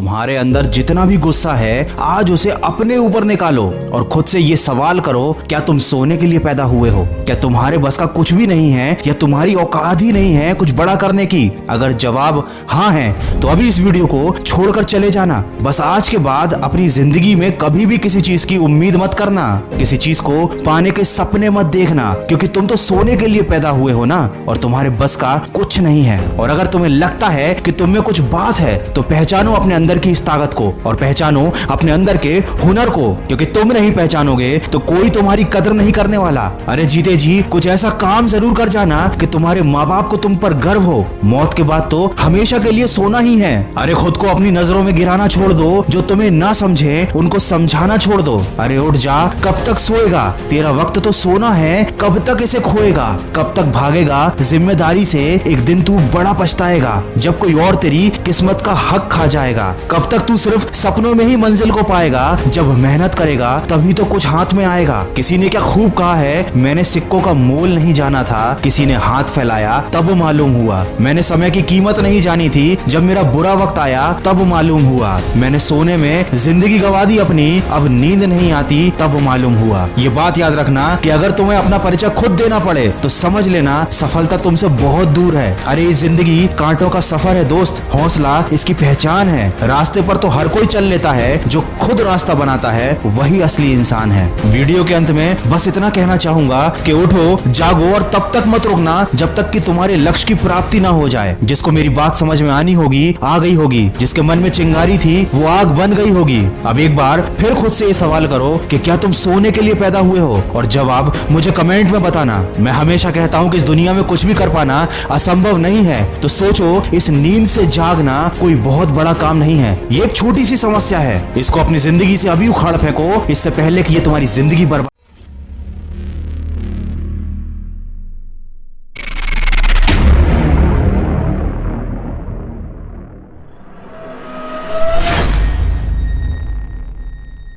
तुम्हारे अंदर जितना भी गुस्सा है आज उसे अपने ऊपर निकालो और खुद से ये सवाल करो, क्या तुम सोने के लिए पैदा हुए हो? क्या तुम्हारे बस का कुछ भी नहीं है या तुम्हारी औकात ही नहीं है कुछ बड़ा करने की? अगर जवाब हाँ है तो अभी इस वीडियो को छोड़कर चले जाना। बस आज के बाद अपनी जिंदगी में कभी भी किसी चीज की उम्मीद मत करना, किसी चीज को पाने के सपने मत देखना, क्योंकि तुम तो सोने के लिए पैदा हुए हो ना, और तुम्हारे बस का कुछ नहीं है। और अगर तुम्हें लगता है कि तुम में कुछ बात है तो पहचानो अपने अंदर की इस ताकत को और पहचानो अपने अंदर के हुनर को, क्योंकि तुम नहीं पहचानोगे तो कोई तुम्हारी कदर नहीं करने वाला। अरे जीते जी कुछ ऐसा काम जरूर कर जाना कि तुम्हारे माँ बाप को तुम पर गर्व हो। मौत के बाद तो हमेशा के लिए सोना ही है। अरे खुद को अपनी नजरों में गिराना छोड़ दो, जो तुम्हें ना समझे उनको समझाना छोड़ दो। अरे उठ जा, कब तक सोएगा? तेरा वक्त तो सोना है, कब तक इसे खोएगा? कब तक भागेगा जिम्मेदारी से? एक दिन तू बड़ा पछताएगा जब कोई और तेरी किस्मत का हक खा जाएगा। कब तक तू सिर्फ सपनों में ही मंजिल को पाएगा? जब मेहनत करेगा तभी तो कुछ हाथ में आएगा। किसी ने क्या खूब कहा है, मैंने सिक्कों का मोल नहीं जाना था, किसी ने हाथ फैलाया तब मालूम हुआ। मैंने समय की कीमत नहीं जानी थी, जब मेरा बुरा वक्त आया तब मालूम हुआ। मैंने सोने में जिंदगी गंवा दी अपनी, अब नींद नहीं आती तब मालूम हुआ। ये बात याद रखना कि अगर तुम्हें अपना परिचय खुद देना पड़े तो समझ लेना सफलता तुमसे बहुत दूर है। अरे ये जिंदगी कांटों का सफर है दोस्त, हौसला इसकी पहचान है। रास्ते पर तो हर कोई चल लेता है, जो खुद रास्ता बनाता है वही असली इंसान है। वीडियो के अंत में बस इतना कहना चाहूंगा कि उठो, जागो और तब तक मत रुकना जब तक कि तुम्हारे लक्ष्य की प्राप्ति ना हो जाए। जिसको मेरी बात समझ में आनी होगी आ गई होगी, जिसके मन में चिंगारी थी वो आग बन गई होगी। अब एक बार फिर खुद से ये सवाल करो कि क्या तुम सोने के लिए पैदा हुए हो, और जवाब मुझे कमेंट में बताना। मैं हमेशा कहता हूँ कि इस दुनिया में कुछ भी कर पाना असंभव नहीं है, तो सोचो इस नींद से जागना कोई बहुत बड़ा काम नहीं है। ये एक छोटी सी समस्या है, इसको अपनी जिंदगी से अभी उखाड़ फेंको, इससे पहले कि ये तुम्हारी जिंदगी बर्बाद